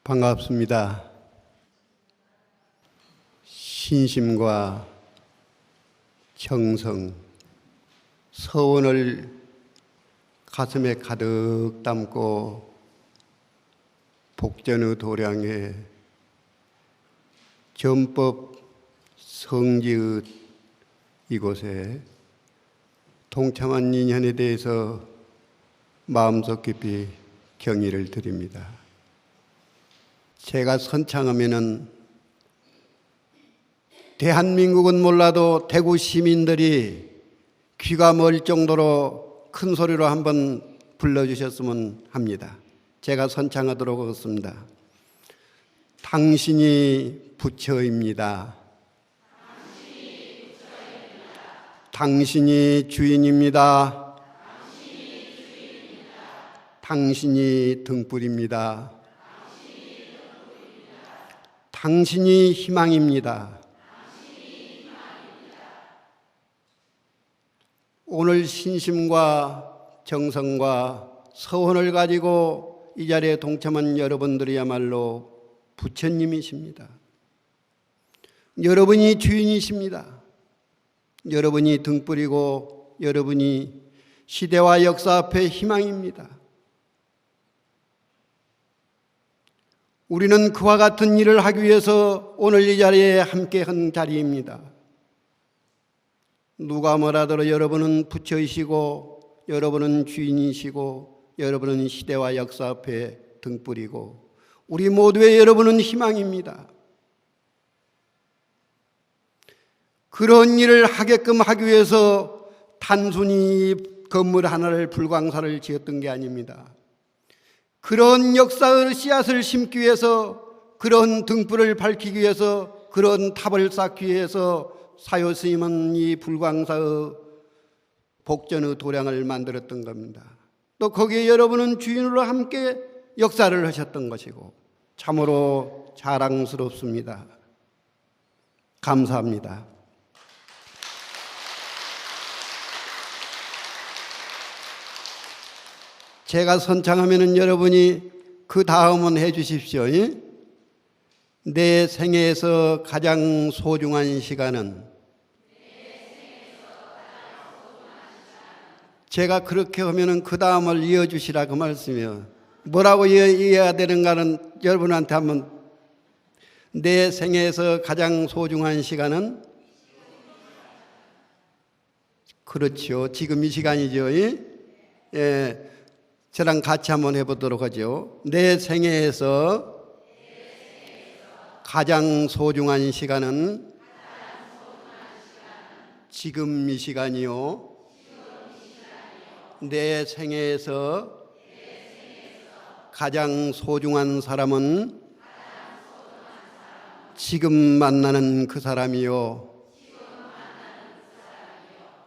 반갑습니다. 신심과 정성, 서원을 가슴에 가득 담고 복전의 도량에 전법 성지의 이곳에 동참한 인연에 대해서 마음속 깊이 경의를 드립니다. 제가 선창하면은 대한민국은 몰라도 대구 시민들이 귀가 멀 정도로 큰 소리로 한번 불러주셨으면 합니다. 제가 선창하도록 하겠습니다. 당신이 부처입니다. 당신이 주인입니다. 당신이 등불입니다. 당신이 희망입니다. 오늘 신심과 정성과 서원을 가지고 이 자리에 동참한 여러분들이야말로 부처님이십니다. 여러분이 주인이십니다. 여러분이 등불이고 여러분이 시대와 역사 앞에 희망입니다. 우리는 그와 같은 일을 하기 위해서 오늘 이 자리에 함께한 자리입니다. 누가 뭐라더러 여러분은 부처이시고 여러분은 주인이시고 여러분은 시대와 역사 앞에 등불이고 우리 모두의 여러분은 희망입니다. 그런 일을 하게끔 하기 위해서 단순히 건물 하나를 불광사를 지었던 게 아닙니다. 그런 역사의 씨앗을 심기 위해서, 그런 등불을 밝히기 위해서, 그런 탑을 쌓기 위해서 사요 스님은 이 불광사의 복전의 도량을 만들었던 겁니다. 또 거기에 여러분은 주인으로 함께 역사를 하셨던 것이고 참으로 자랑스럽습니다. 감사합니다. 제가 선창하면 여러분이 그 다음은 해 주십시오. 내 생애에서 가장 소중한 시간은, 제가 그렇게 하면 그 다음을 이어주시라 그 말씀이에요. 뭐라고 이어야 되는가는 여러분한테 한번. 내 생애에서 가장 소중한 시간은, 그렇죠, 지금 이 시간이죠. 예. 저랑 같이 한번 해보도록 하죠. 내 생애에서 가장 소중한 시간은 지금 이 시간이요. 내 생애에서 가장 소중한 사람은 지금 만나는 그 사람이요.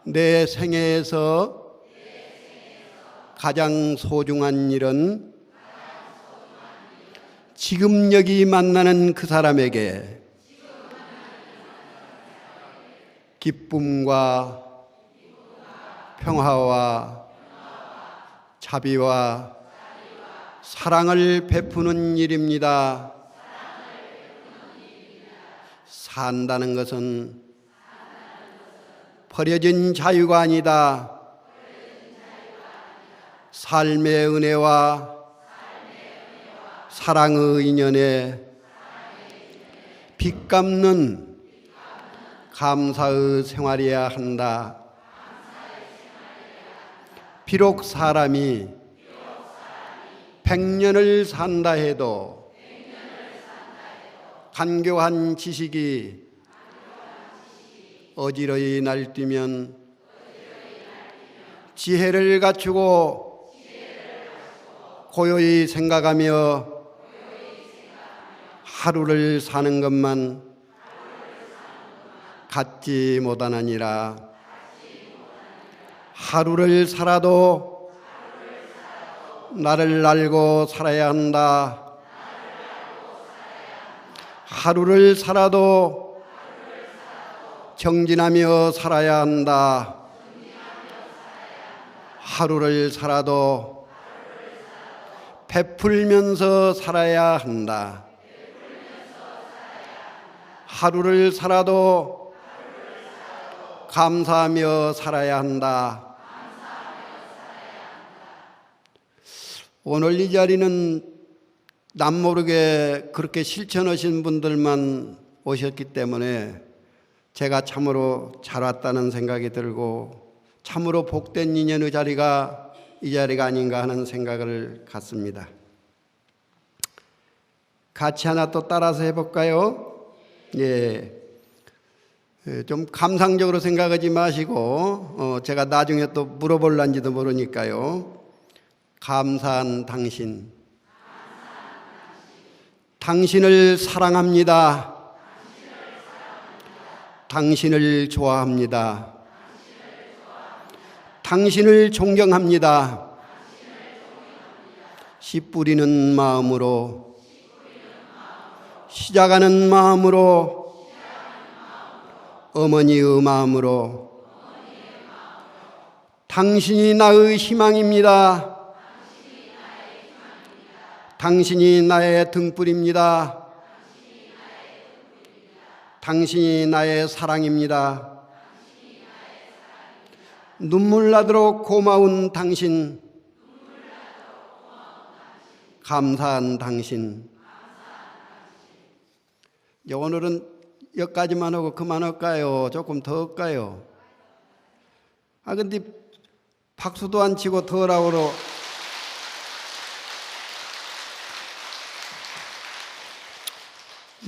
내 생애에서 가장 소중한 일은 지금 여기 만나는 그 사람에게 기쁨과 평화와 자비와 사랑을 베푸는 일입니다. 산다는 것은 버려진 자유가 아니다. 삶의 은혜와 사랑의 인연에 빚 갚는 감사의 생활이어야 한다. 비록 사람이 100년을 산다 해도 간교한 지식이 어지러이 날뛰면 지혜를 갖추고 고요히 생각하며 하루를 사는 것만 갖지 못하느니라. 하루를 살아도 나를 알고 살아야 한다. 하루를 살아도 정진하며 살아야 한다. 하루를 살아도 베풀면서 살아야 한다. 하루를 살아도 감사하며 살아야 한다. 오늘 이 자리는 남모르게 그렇게 실천하신 분들만 오셨기 때문에 제가 참으로 잘 왔다는 생각이 들고 참으로 복된 인연의 자리가 이 자리가 아닌가 하는 생각을 갖습니다. 같이 하나 또 따라서 해볼까요? 예. 좀 감상적으로 생각하지 마시고 제가 나중에 또 물어볼란지도 모르니까요. 감사한 당신. 당신을 사랑합니다. 당신을 좋아합니다. 당신을 존경합니다. 씨 뿌리는 마음으로, 시작하는 마음으로, 어머니의 마음으로, 당신이 나의 희망입니다. 당신이 나의 등불입니다. 당신이 나의 사랑입니다. 눈물 나도록 고마운 당신, 감사한 당신. 오늘은 여기까지만 하고 그만할까요? 조금 더 할까요? 근데 박수도 안 치고 더 하라고.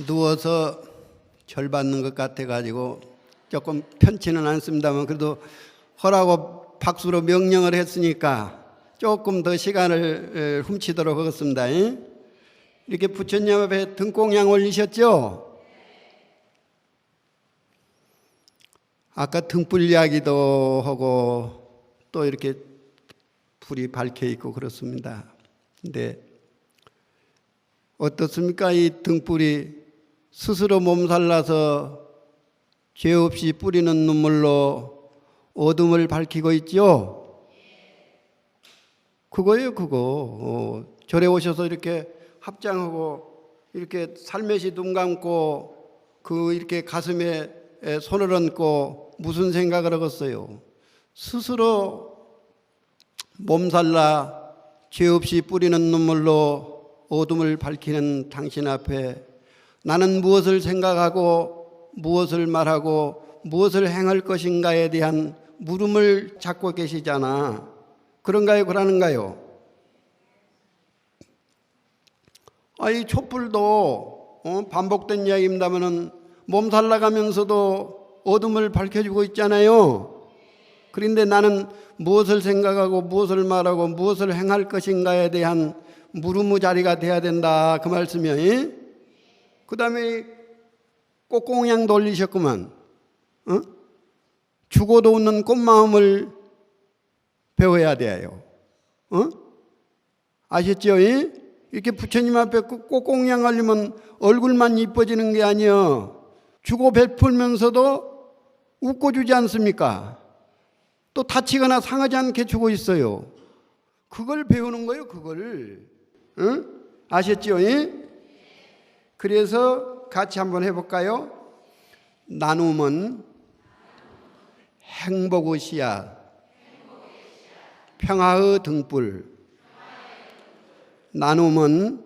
누워서 절 받는 것 같아가지고 조금 편치는 않습니다만 그래도 허라고 박수로 명령을 했으니까 조금 더 시간을 훔치도록 하겠습니다. 이렇게 부처님 앞에 등공양 올리셨죠? 아까 등불 이야기도 하고 또 이렇게 불이 밝혀 있고 그렇습니다. 근데 어떻습니까? 이 등불이 스스로 몸살나서 죄 없이 뿌리는 눈물로 어둠을 밝히고 있죠? 그거예요, 그거. 절에 오셔서 이렇게 합장하고 이렇게 살며시 눈 감고 이렇게 가슴에 손을 얹고 무슨 생각을 하겠어요? 스스로 몸살나 죄 없이 뿌리는 눈물로 어둠을 밝히는 당신 앞에 나는 무엇을 생각하고 무엇을 말하고 무엇을 행할 것인가에 대한 물음을 찾고 계시잖아. 그런가요? 그러는가요? 이 촛불도 반복된 이야기입니다마는 몸살 나가면서도 어둠을 밝혀주고 있잖아요. 그런데 나는 무엇을 생각하고 무엇을 말하고 무엇을 행할 것인가에 대한 물음의 자리가 돼야 된다. 그 말씀이에요. 그 다음에 꽃공양 돌리셨구만. 죽어도 웃는 꽃마음을 배워야 돼요. 아셨죠? 이렇게 부처님 앞에 꽃공양 올리면 얼굴만 이뻐지는 게 아니에요. 주고 베풀면서도 웃고주지 않습니까? 또 다치거나 상하지 않게 주고 있어요. 그걸 배우는 거예요, 그걸. 아셨죠? 그래서 같이 한번 해볼까요? 나눔은 행복의 씨앗, 평화의 등불. 나눔은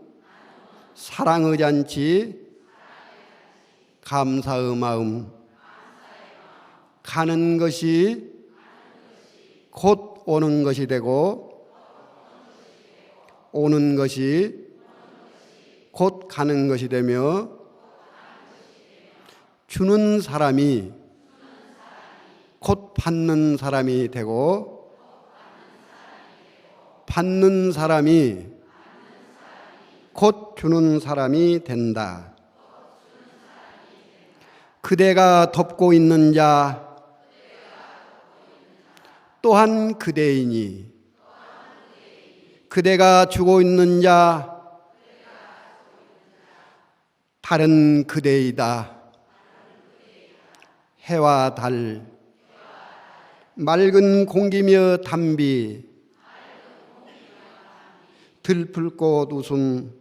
사랑의 잔치, 감사의 마음. 가는 것이 곧 오는 것이 되고 오는 것이 곧 가는 것이 되며 주는 사람이 곧 받는 사람이 되고 받는 사람이 곧 주는 사람이 된다. 그대가 덮고 있는 자 또한 그대이니 그대가 주고 있는 자 다른 그대이다. 해와 달, 맑은 공기며 담비, 들풀꽃 웃음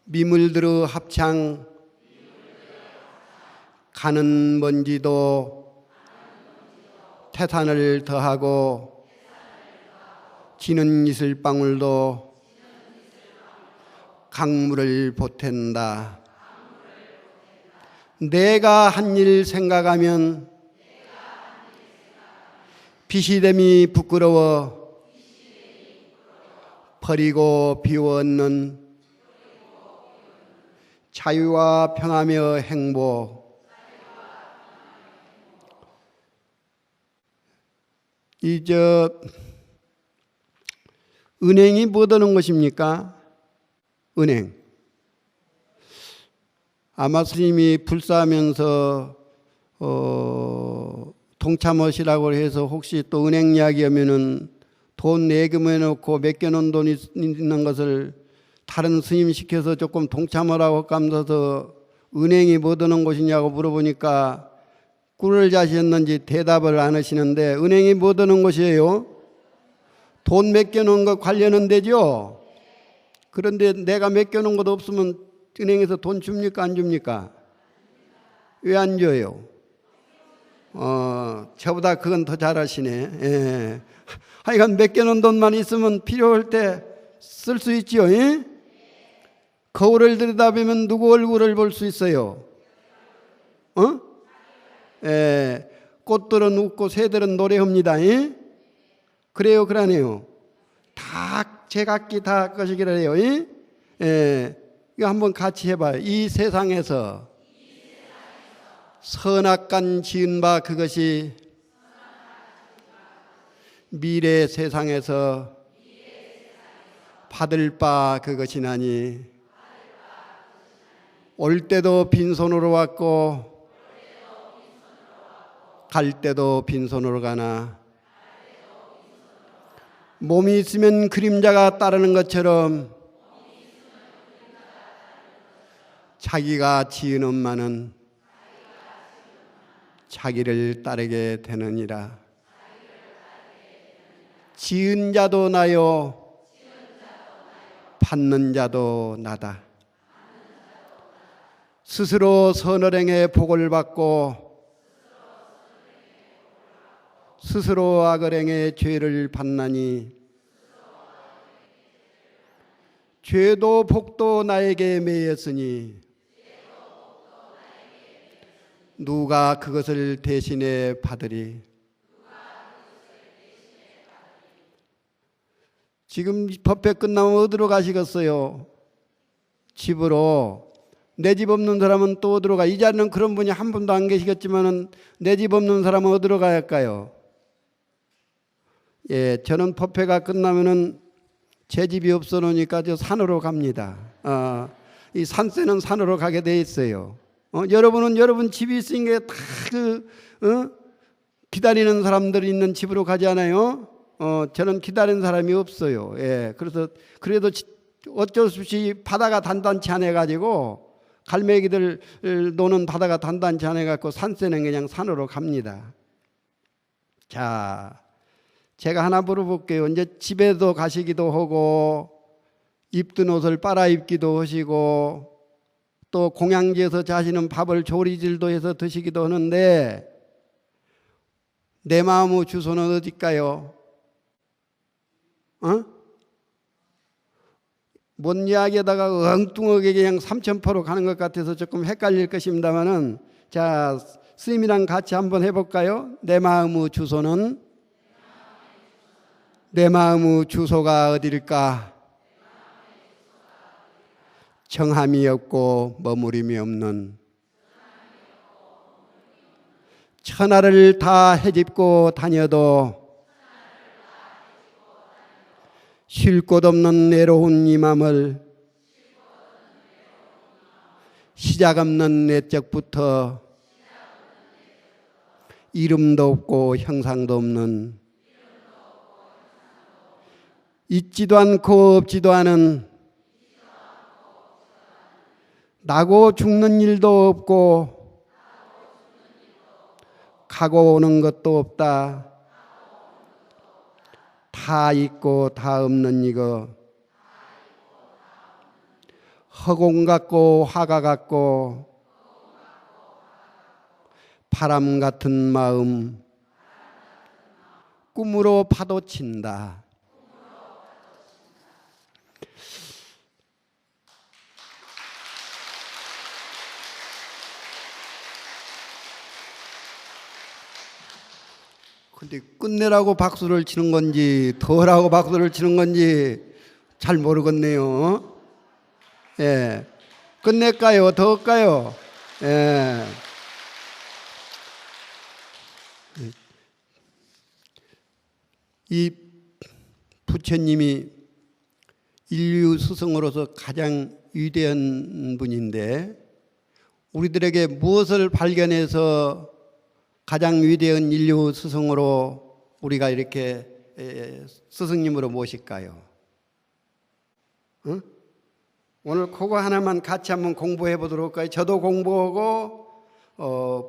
미물들의 합창 가는 먼지도 태산을 더하고 지는 이슬방울도 강물을 보탠다. 내가 한 일 생각하면 비시됨이 부끄러워 버리고 비워얻는 자유와 평화며 행복. 은행이 뭐 하는 것입니까? 은행. 아마 스님이 불사하면서 동참하시라고 해서 혹시 또 은행 이야기하면은 돈 내금해 놓고 맡겨놓은 돈이 있는 것을 다른 스님 시켜서 조금 동참하라고 하면서 은행이 뭐 하는 곳이냐고 물어보니까 꿀을 자셨는지 대답을 안 하시는데, 은행이 뭐 하는 곳이에요? 돈 맡겨놓은 것 관련은 되죠? 그런데 내가 맡겨놓은 것 없으면 은행에서 돈 줍니까 안 줍니까? 왜 안 줘요? 저보다 그건 더 잘하시네. 예. 하여간 맡겨놓은 돈만 있으면 필요할 때 쓸 수 있지요. 예? 거울을 들여다보면 누구 얼굴을 볼 수 있어요? 예. 꽃들은 웃고 새들은 노래합니다. 예? 그래요, 그러네요. 다 제각기 다 것이기라 해요. 예? 예. 이거 한번 같이 해봐요. 이 세상에서 선악간 지은 바 그것이 미래 세상에서 받을 바 그것이나니, 올 때도 빈손으로 왔고 갈 때도 빈손으로 가나, 몸이 있으면 그림자가 따르는 것처럼 자기가 지은 엄마는 자기를 따르게 되느니라. 지은 자도 나요 받는 자도 나다. 스스로 선을 행해 복을 받고 스스로 악을 행해 죄를 받나니, 죄도 복도 나에게 매였으니 누가 그것을 대신해 받으리. 지금 법회 끝나면 어디로 가시겠어요? 집으로. 내 집 없는 사람은 또 어디로 가? 이 자리는 그런 분이 한 분도 안 계시겠지만은 내 집 없는 사람은 어디로 가야 할까요? 예, 저는 법회가 끝나면은 제 집이 없어 놓으니까 저 산으로 갑니다. 이 산세는 산으로 가게 돼 있어요. 여러분은 여러분 집이 있으니까 다 기다리는 사람들이 있는 집으로 가지 않아요? 저는 기다리는 사람이 없어요. 예, 그래서 그래도 어쩔 수 없이 바다가 단단치 않아 가지고, 갈매기들 노는 바다가 단단치 않아 갖고 산세는 그냥 산으로 갑니다. 자, 제가 하나 물어볼게요. 이제 집에도 가시기도 하고 입던 옷을 빨아 입기도 하시고 또 공양지에서 자시는 밥을 조리질도 해서 드시기도 하는데, 내 마음의 주소는 어딜까요? 뭔 이야기에다가 엉뚱하게 그냥 삼천포로 가는 것 같아서 조금 헷갈릴 것입니다만은, 자, 스님이랑 같이 한번 해볼까요? 내 마음의 주소는, 내 마음의 주소가 어딜까? 정함이 없고 머무림이 없는, 천하를 다 헤집고 다녀도 쉴 곳 없는 외로운 이 맘을 시작 없는 내적부터 이름도 없고 형상도 없는, 있지도 않고 없지도 않은, 나고 죽는 일도 없고 가고 오는 것도 없다. 다 다 있고 다 없는 이거 허공 같고 화가 같고 바람 같은 마음 꿈으로 파도친다. 근데 끝내라고 박수를 치는 건지 더라고 박수를 치는 건지 잘 모르겠네요. 예, 끝낼까요? 더 할까요? 예. 이 부처님이 인류 스승으로서 가장 위대한 분인데 우리들에게 무엇을 발견해서 가장 위대한 인류 스승으로 우리가 이렇게 스승님으로 모실까요? 어? 오늘 그거 하나만 같이 한번 공부해 보도록 할까요? 저도 공부하고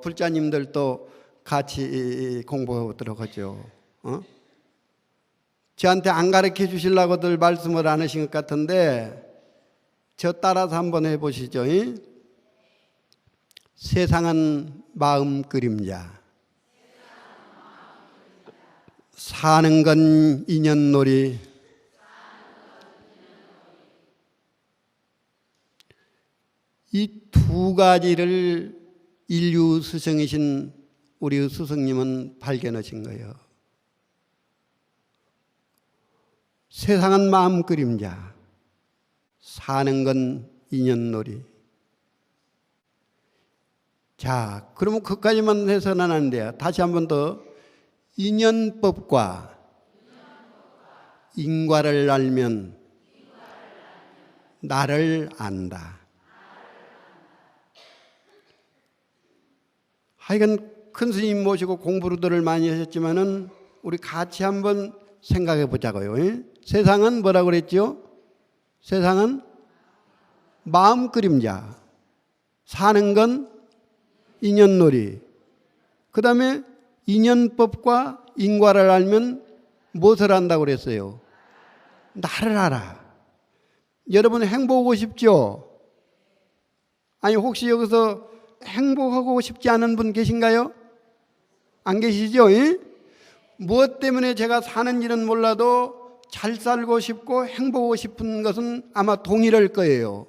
불자님들도 같이 공부해 보도록 하죠. 저한테 안 가르쳐 주시려고들 말씀을 안 하신 것 같은데 저 따라서 한번 해보시죠. 세상은 마음 그림자, 사는 건 인연놀이, 이 두 가지를 인류 스승이신 우리 스승님은 발견하신 거예요. 세상은 마음 그림자, 사는 건 인연놀이. 자, 그러면 그까지만 해서는 안 돼요. 다시 한 번 더. 인연법과 인과를 알면 나를 안다. 하여간 큰 스님 모시고 공부들을 많이 하셨지만은 우리 같이 한번 생각해 보자고요. 세상은 뭐라고 그랬죠? 세상은 마음 그림자, 사는 건 인연놀이. 그 다음에 인연법과 인과를 알면 무엇을 안다고 그랬어요? 나를 알아. 여러분 행복하고 싶죠? 아니 혹시 여기서 행복하고 싶지 않은 분 계신가요? 안 계시죠? 무엇 때문에 제가 사는 일은 몰라도 잘 살고 싶고 행복하고 싶은 것은 아마 동일할 거예요.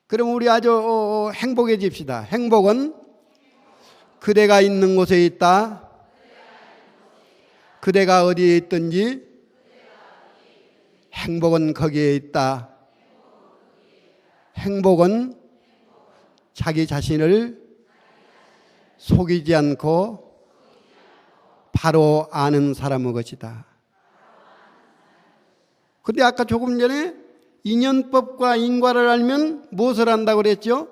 그럼 우리 아주 행복해집시다. 행복은 그대가 있는 곳에 있다. 그대가 어디에 있든지 행복은 거기에 있다. 행복은 자기 자신을 속이지 않고 바로 아는 사람의 것이다. 근데 아까 조금 전에 인연법과 인과를 알면 무엇을 안다고 그랬죠?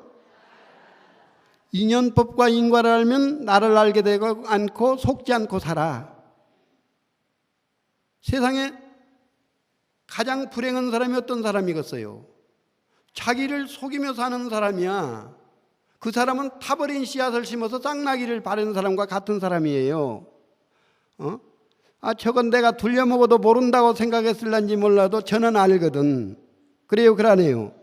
인연법과 인과를 알면 나를 알게 되고 않고 속지 않고 살아. 세상에 가장 불행한 사람이 어떤 사람이겠어요? 자기를 속이며 사는 사람이야. 그 사람은 타버린 씨앗을 심어서 싹나기를 바라는 사람과 같은 사람이에요. 저건 내가 둘려먹어도 모른다고 생각했을런지 몰라도 저는 알거든. 그래요, 그러네요.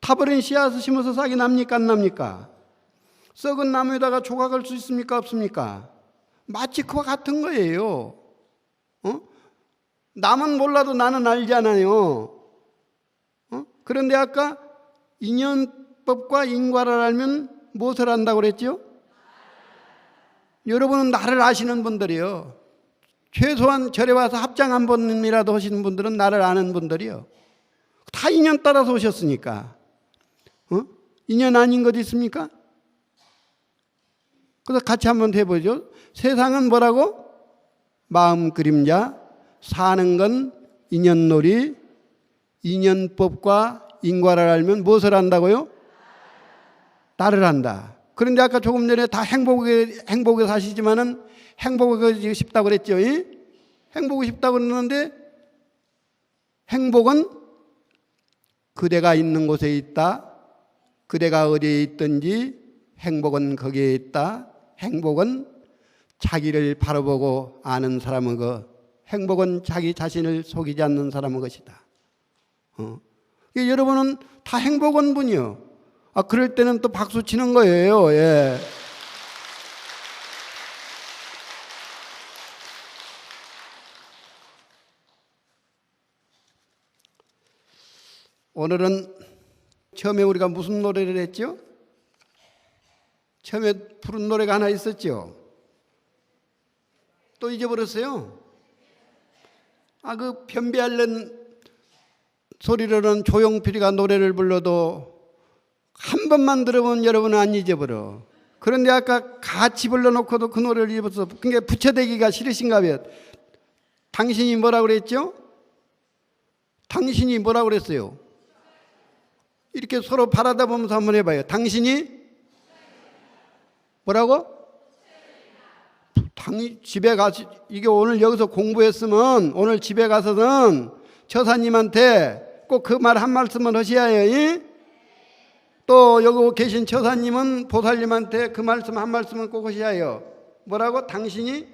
타버린 씨앗을 심어서 싹이 납니까, 안 납니까? 썩은 나무에다가 조각할 수 있습니까, 없습니까? 마치 그와 같은 거예요. 남은 몰라도 나는 알잖아요. 그런데 아까 인연법과 인과를 알면 무엇을 안다고 그랬죠? 여러분은 나를 아시는 분들이요. 최소한 절에 와서 합장 한 번이라도 하시는 분들은 나를 아는 분들이요. 다 인연 따라서 오셨으니까. 인연 아닌 것 있습니까? 그래서 같이 한번 해보죠. 세상은 뭐라고? 마음 그림자, 사는 건 인연놀이, 인연법과 인과를 알면 무엇을 안다고요? 나를 안다. 그런데 아까 조금 전에 다 행복에 사시지만은 행복하고 싶다고 그랬죠. 행복하고 싶다고 그러는데 행복은 그대가 있는 곳에 있다. 그대가 어디에 있든지 행복은 거기에 있다. 행복은 자기를 바라보고 아는 사람은 행복은 자기 자신을 속이지 않는 사람의 것이다. 여러분은 다 행복한 분이요. 그럴 때는 또 박수 치는 거예요. 예. 오늘은 처음에 우리가 무슨 노래를 했죠? 처음에 부른 노래가 하나 있었죠? 또 잊어버렸어요? 그 변비 앓는 소리로는 조용필이가 노래를 불러도 한 번만 들으면 여러분은 안 잊어버려. 그런데 아까 같이 불러놓고도 그 노래를 잊어버렸어. 그러니까 붙여대기가 싫으신가 봐요. 당신이 뭐라고 그랬죠? 당신이 뭐라고 그랬어요? 이렇게 서로 바라다 보면서 한번 해봐요. 당신이 뭐라고? 집에 가서, 이게 오늘 여기서 공부했으면 오늘 집에 가서는 처사님한테 꼭 그 말 한 말씀을 하셔야 해요. 또 여기 계신 처사님은 보살님한테 그 말씀 한 말씀은 꼭 하셔야 해요. 뭐라고? 당신이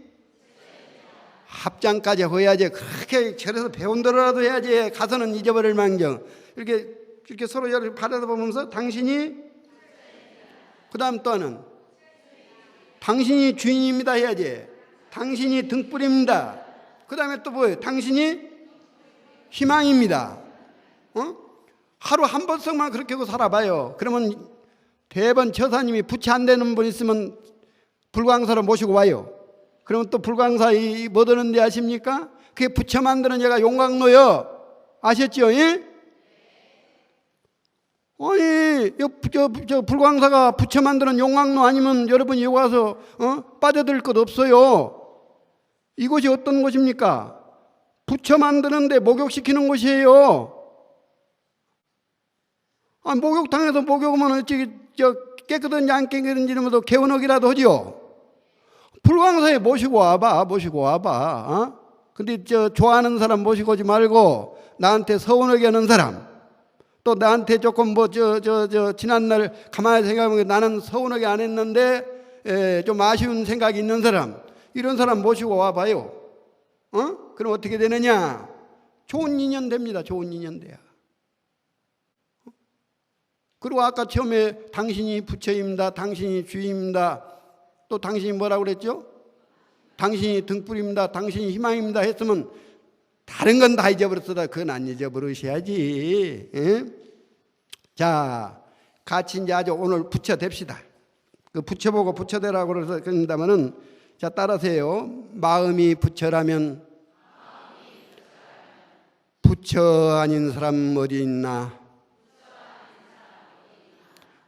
합장까지 해야지. 그렇게 절에서 배운 대로라도 해야지. 가서는 잊어버릴 망정. 이렇게 서로 바라다 보면서 당신이, 그 다음 또는 당신이 주인입니다 해야지. 당신이 등불입니다. 그 다음에 또 뭐예요? 당신이 희망입니다. 하루 한 번씩만 그렇게 하고 살아봐요. 그러면 대번 처사님이 부채 안 되는 분 있으면 불광사로 모시고 와요. 그러면 또 불광사 뭐 드는데 아십니까? 그게 부채 만드는 얘가 용광로요. 아셨죠? 예? 아니, 저 불광사가 부채 만드는 용광로 아니면 여러분이 여기 와서 빠져들 것 없어요. 이곳이 어떤 곳입니까? 부채 만드는데 목욕시키는 곳이에요. 목욕탕에서 목욕하면 어찌 깨끗한지 안 깨끗한지 이러면서 개운하기라도 하죠. 불광사에 모시고 와봐. 근데 좋아하는 사람 모시고 오지 말고 나한테 서운하게 하는 사람, 또 나한테 조금 지난날 가만히 생각해보면 나는 서운하게 안 했는데 좀 아쉬운 생각이 있는 사람, 이런 사람 모시고 와봐요. 그럼 어떻게 되느냐? 좋은 인연 됩니다. 좋은 인연 돼요. 그리고 아까 처음에 당신이 부처입니다. 당신이 주입니다. 또 당신이 뭐라고 그랬죠? 당신이 등불입니다. 당신이 희망입니다 했으면 다른 건 다 잊어버렸어다. 그건 안 잊어버리셔야지. 예? 자, 같이 이제 아주 오늘 부처됩시다. 그 부처보고 부처되라고 그래서 그런다면은, 자, 따라서요. 마음이 부처라면 부처 아닌 사람 어디 있나?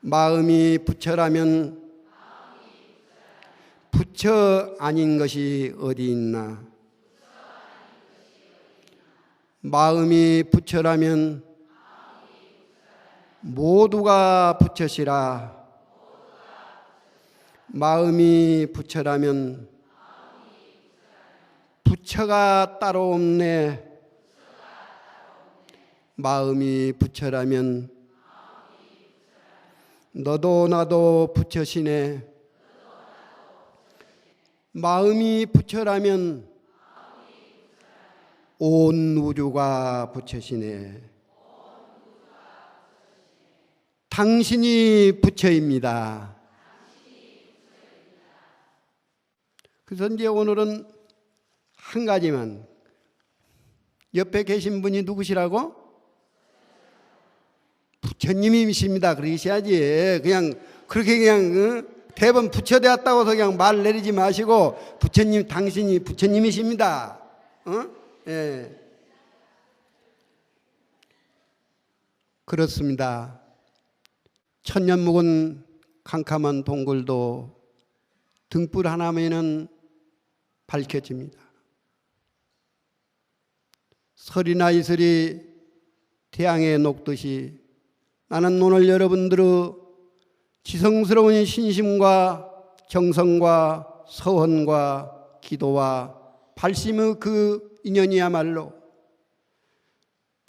마음이 부처라면 부처 아닌 것이 어디 있나? 마음이 부처라면 모두가 부처시라. 마음이 부처라면 부처가 따로 없네. 마음이 부처라면 너도 나도 부처시네. 마음이 부처라면 온 우주가 부처시네. 당신이 부처입니다. 그래서 이제 오늘은 한 가지만, 옆에 계신 분이 누구시라고? 부처님이십니다. 그러셔야지. 그냥 그렇게 그냥 대번 부처되었다고 해서 그냥 말 내리지 마시고 부처님, 당신이 부처님이십니다. 예. 그렇습니다. 천년 묵은 캄캄한 동굴도 등불 하나면은 밝혀집니다. 설이나 이슬이 태양에 녹듯이 나는 오늘 여러분들의 지성스러운 신심과 정성과 서원과 기도와 발심의 그 인연이야말로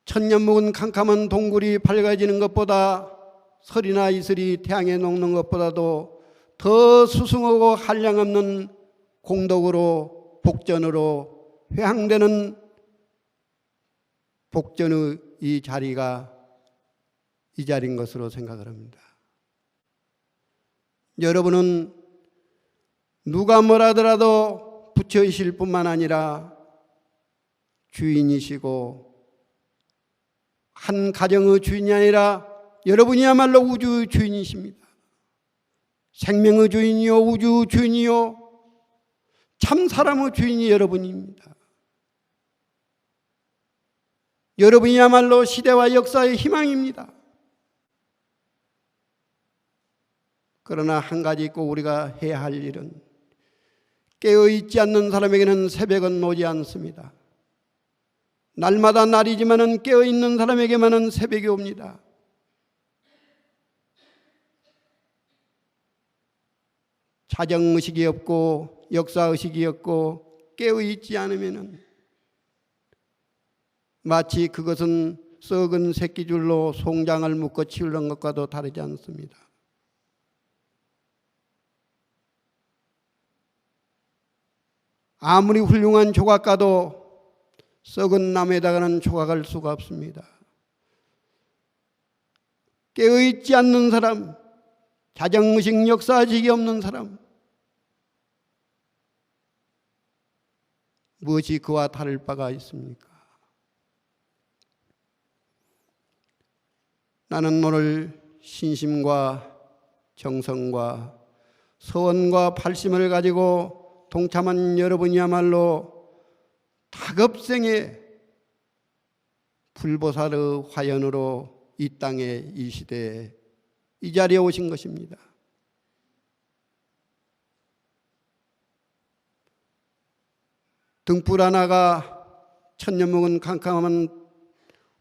천년 묵은 캄캄한 동굴이 밝아지는 것보다, 설이나 이슬이 태양에 녹는 것보다도 더 수승하고 한량없는 공덕으로 복전으로 회항되는 복전의 이 자리가 이 자리인 것으로 생각을 합니다. 여러분은 누가 뭐라더라도 부처이실 뿐만 아니라 주인이시고 한 가정의 주인이 아니라 여러분이야말로 우주의 주인이십니다. 생명의 주인이요 우주의 주인이요 참 사람의 주인이 여러분입니다. 여러분이야말로 시대와 역사의 희망입니다. 그러나 한 가지 꼭 우리가 해야 할 일은 깨어있지 않는 사람에게는 새벽은 오지 않습니다. 날마다 날이지만은 깨어있는 사람에게만은 새벽이 옵니다. 자정의식이 없고 역사의식이 없고 깨어있지 않으면은 마치 그것은 썩은 새끼줄로 송장을 묶어 치우는 것과도 다르지 않습니다. 아무리 훌륭한 조각가도 썩은 나무에다가는 조각할 수가 없습니다. 깨어있지 않는 사람, 자정의식 역사의식이 없는 사람, 무엇이 그와 다를 바가 있습니까? 나는 오늘 신심과 정성과 서원과 발심을 가지고 동참한 여러분이야말로 다급생의 불보살의 화연으로 이 땅에 이 시대에 이 자리에 오신 것입니다. 등불 하나가 천년 묵은 캄캄한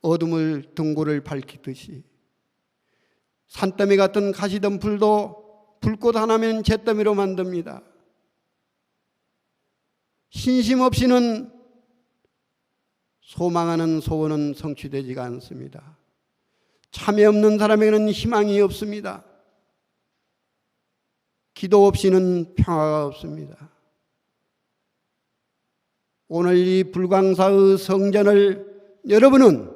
어둠을 등골을 밝히듯이 산더미 같은 가시덤불도 불꽃 하나면 잿더미로 만듭니다. 신심 없이는 소망하는 소원은 성취되지가 않습니다. 참회 없는 사람에게는 희망이 없습니다. 기도 없이는 평화가 없습니다. 오늘 이 불광사의 성전을 여러분은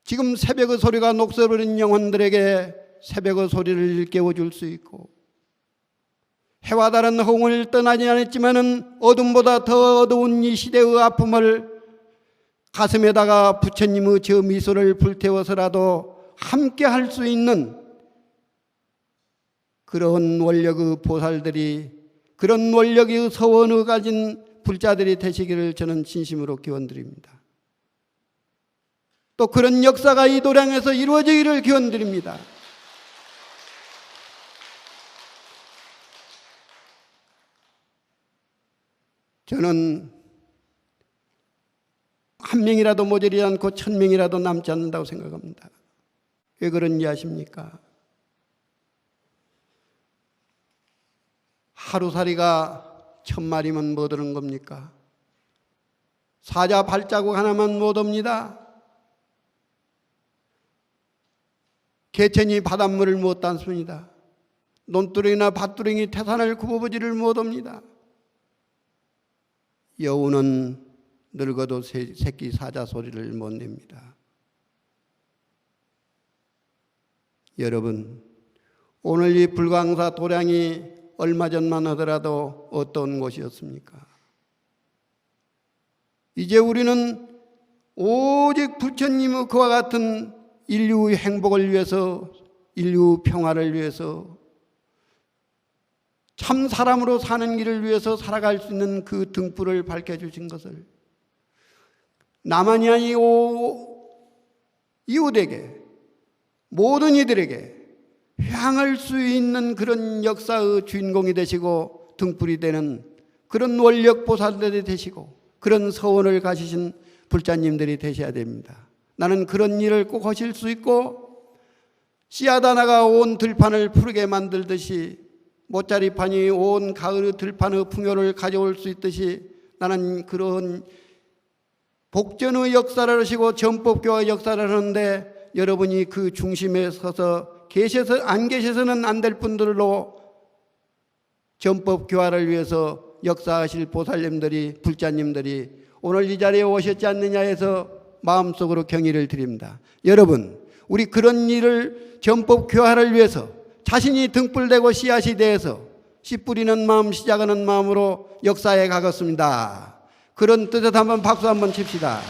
지금 새벽의 소리가 녹슬어버린 영혼들에게 새벽의 소리를 깨워줄 수 있고 해와 다른 호응을 떠나지 않았지만은 어둠보다 더 어두운 이 시대의 아픔을 가슴에다가 부처님의 저 미소를 불태워서라도 함께 할 수 있는 그런 원력의 보살들이 그런 원력의 서원을 가진 불자들이 되시기를 저는 진심으로 기원드립니다. 또 그런 역사가 이 도량에서 이루어지기를 기원드립니다. 저는 한 명이라도 모자라지 않고 1000명이라도 남지 않는다고 생각합니다. 왜 그런지 아십니까? 하루살이가 1000마리면 뭐 되는 겁니까? 사자 발자국 하나만 못 옵니다. 개천이 바닷물을 못 담습니다. 논두렁이나 밭두렁이 태산을 굽어보지를 못 옵니다. 여우는 늙어도 새끼 사자 소리를 못 냅니다. 여러분, 오늘 이 불광사 도량이 얼마 전만 하더라도 어떤 곳이었습니까? 이제 우리는 오직 부처님의 그와 같은 인류의 행복을 위해서, 인류 평화를 위해서, 참 사람으로 사는 길을 위해서 살아갈 수 있는 그 등불을 밝혀주신 것을 나만이 아니고 이웃에게, 모든 이들에게 향할 수 있는 그런 역사의 주인공이 되시고 등불이 되는 그런 원력 보살들이 되시고 그런 서원을 가지신 불자님들이 되셔야 됩니다. 나는 그런 일을 꼭 하실 수 있고 씨앗 하나가 온 들판을 푸르게 만들듯이 모짜리판이 온 가을의 들판의 풍요를 가져올 수 있듯이 나는 그런 복전의 역사를 하시고 전법교의 역사를 하는데 여러분이 그 중심에 서서 안 계셔서는 안 될 분들로 전법 교화를 위해서 역사하실 보살님들이, 불자님들이 오늘 이 자리에 오셨지 않느냐 해서 마음속으로 경의를 드립니다. 여러분, 우리 그런 일을 전법 교화를 위해서 자신이 등불되고 씨앗이 되어서 씨 뿌리는 마음, 시작하는 마음으로 역사에 가겠습니다. 그런 뜻에서 한번 박수 한번 칩시다.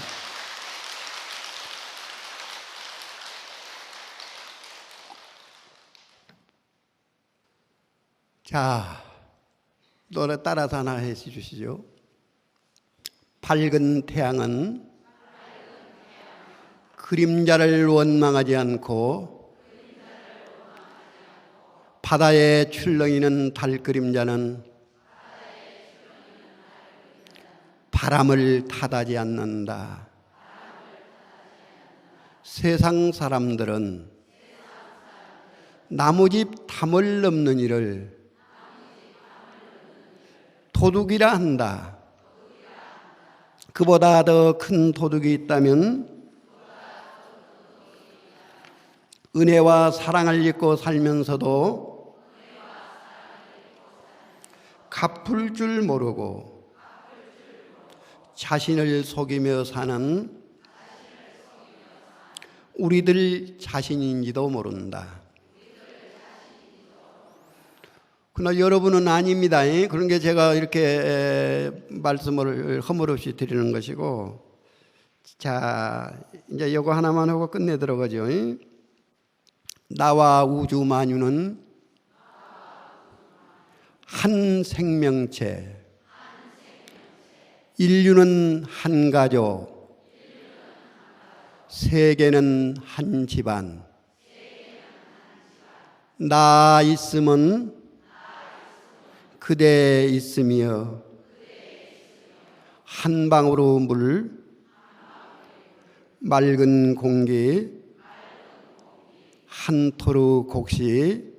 자, 노래 따라서 하나 해주시죠. 밝은 태양은 그림자를 원망하지 않고 바다에 출렁이는 달 그림자는 바람을 탓하지 않는다. 세상 사람들은 나무집 담을 넘는 일을 도둑이라 한다. 그보다 더 큰 도둑이 있다면 은혜와 사랑을 잊고 살면서도 갚을 줄 모르고 자신을 속이며 사는 우리들 자신인지도 모른다. 그러나 여러분은 아닙니다. 그런 게 제가 이렇게 말씀을 허물없이 드리는 것이고, 자, 이제 이거 하나만 하고 끝내도록 하죠. 나와 우주 만유는 한 생명체, 인류는 한 가족, 세계는 한 집안. 나 있으면 그대 있으며 한 방울의 물, 맑은 공기, 한 토르 곡식,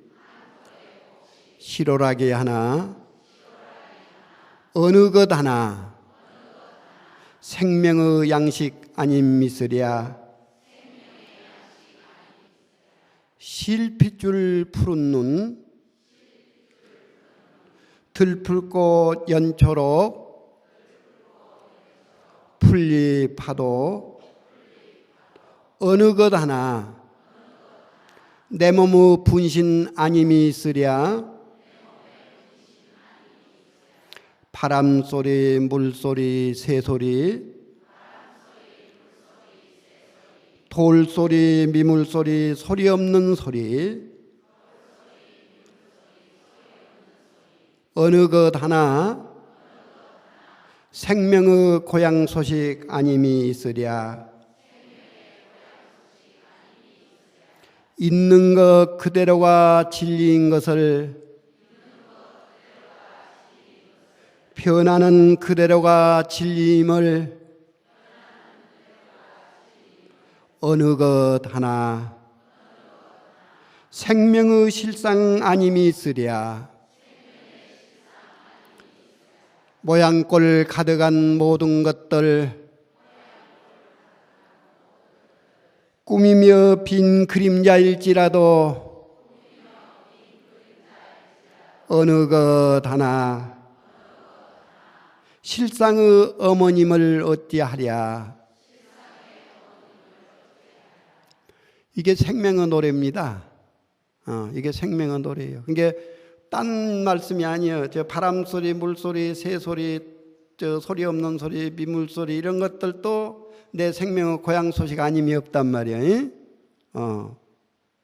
실오라기 하나, 어느 것 하나 생명의 양식 아님 미쓰랴. 실핏줄 푸른 눈, 들풀꽃 연초록, 풀잎 파도, 어느 것 하나 내 몸의 분신 아님이 있으랴. 바람소리, 물소리, 새소리, 돌소리, 미물소리, 소리 없는 소리, 어느 것 하나 생명의 고향 소식 아님이 있으랴. 있는 것 그대로가 진리인 것을, 변하는 그대로가 진리임을 어느 것 하나 생명의 실상 아님이 있으랴. 모양꼴 가득한 모든 것들, 꿈이며 빈 그림자일지라도 어느 것 하나 실상의 어머님을 어찌하랴. 이게 생명의 노래입니다. 이게 생명의 노래예요. 이게 딴 말씀이 아니에요. 저 바람소리, 물소리, 새소리, 저 소리 없는 소리, 미물소리 이런 것들도 내 생명의 고향 소식 아님이 없단 말이에요.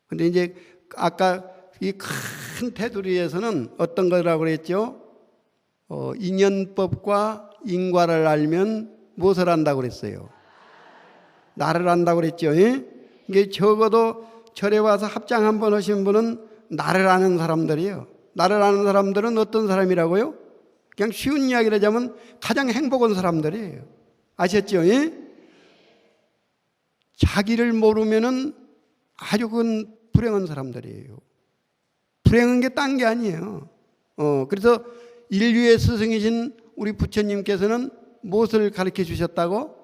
근데 이제 아까 이 큰 테두리에서는 어떤 거라고 그랬죠? 인연법과 인과를 알면 무엇을 안다고 그랬어요? 나를 안다고 그랬죠. 이게 적어도 절에 와서 합장 한번 하신 분은 나를 아는 사람들이에요. 나를 아는 사람들은 어떤 사람이라고요? 그냥 쉬운 이야기를 하자면 가장 행복한 사람들이에요. 아셨죠? 자기를 모르면은 아주 그건 불행한 사람들이에요. 불행한 게 딴 게 아니에요. 그래서 인류의 스승이신 우리 부처님께서는 무엇을 가르쳐 주셨다고?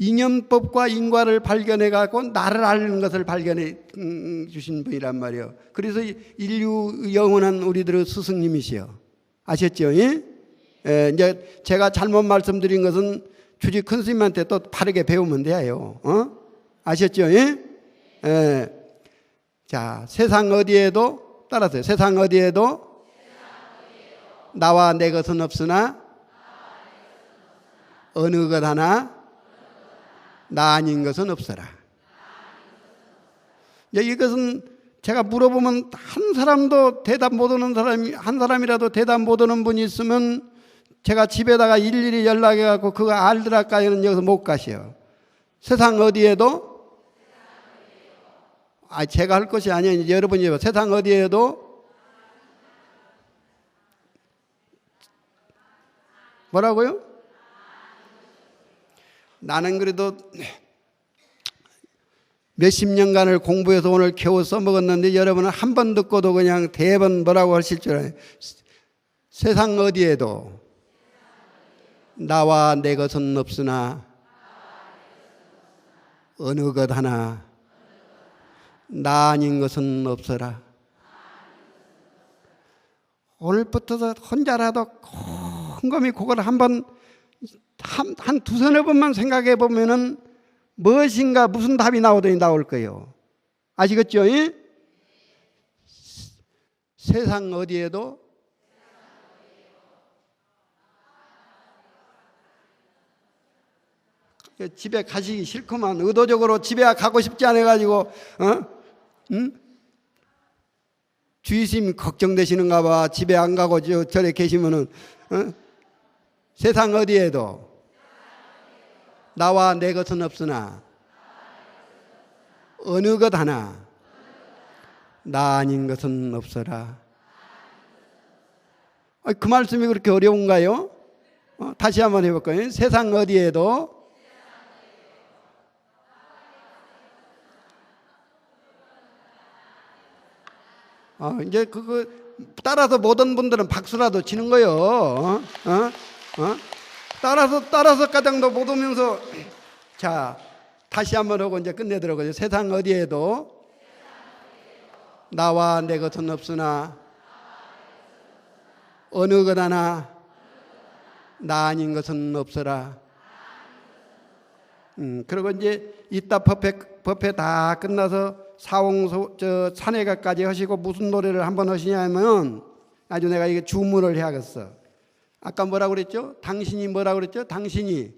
인연법과 인과를 발견해 갖고 나를 아는 것을 발견해 주신 분이란 말이에요. 그래서 인류 영원한 우리들의 스승님이시여. 아셨죠? 예? 예, 이제 제가 잘못 말씀드린 것은 주지 큰 스님한테 또 바르게 배우면 돼요. 아셨죠? 예? 예. 자, 세상 어디에도 따라서요. 세상 어디에도 나와 내 것은 없으나 어느 것 하나 나 아닌 것은 없어라. 이것은 제가 물어보면 한 사람도 대답 못하는 사람이, 한 사람이라도 대답 못하는 분이 있으면 제가 집에다가 일일이 연락해 갖고 그거 알더라까지는 여기서 못 가시요. 세상 어디에도, 제가 할 것이 아니에요. 여러분이 세상 어디에도 뭐라고요? 나는 그래도 몇십 년간을 공부해서 오늘 겨우 써먹었는데 여러분은 한 번 듣고도 그냥 대번 뭐라고 하실 줄 알아요. 세상 어디에도 나와 내 것은 없으나 어느 것 하나 나 아닌 것은 없어라. 오늘부터 혼자라도 곰곰이 그걸 한번 한 두서너 번만 생각해 보면은 무엇인가 무슨 답이 나오더니 나올 거예요. 아시겠죠? 예? 세상 어디에도 집에 가시기 싫구만. 의도적으로 집에 가고 싶지 않아 가지고 주의심 걱정되시는가 봐. 집에 안 가고 저래 계시면은 세상 어디에도 나와 내 것은 없으나 어느 것 하나 나 아닌 것은 없어라. 그 말씀이 그렇게 어려운가요? 다시 한번 해볼까요? 세상 어디에도 이제 그거 따라서 모든 분들은 박수라도 치는 거요. 따라서 가장도 못 오면서 자 다시 한번 하고 이제 끝내도록 하죠. 세상 어디에도 나와 내 것은 없으나 어느 것 하나 나 아닌 것은 없어라. 그리고 이제 이따 법회 다 끝나서 사홍소 산해가까지 하시고 무슨 노래를 한번 하시냐면 아주 내가 이게 주문을 해야겠어. 아까 뭐라고 그랬죠? 당신이 뭐라고 그랬죠? 당신이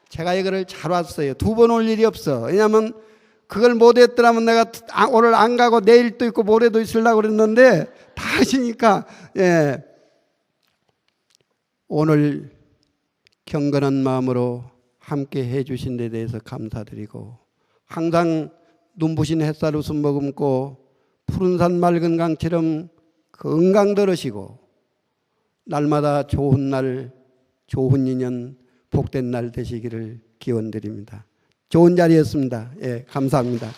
제가 이거를 잘 왔어요. 두 번 올 일이 없어. 왜냐하면 그걸 못했더라면 내가 오늘 안 가고 내일도 있고 모레도 있으려고 그랬는데 다 하시니까 예. 오늘 경건한 마음으로 함께 해주신 데 대해서 감사드리고 항상 눈부신 햇살 웃음 머금고 푸른 산 맑은 강처럼 건강 들으시고 날마다 좋은 날, 좋은 인연, 복된 날 되시기를 기원드립니다. 좋은 자리였습니다. 예, 감사합니다.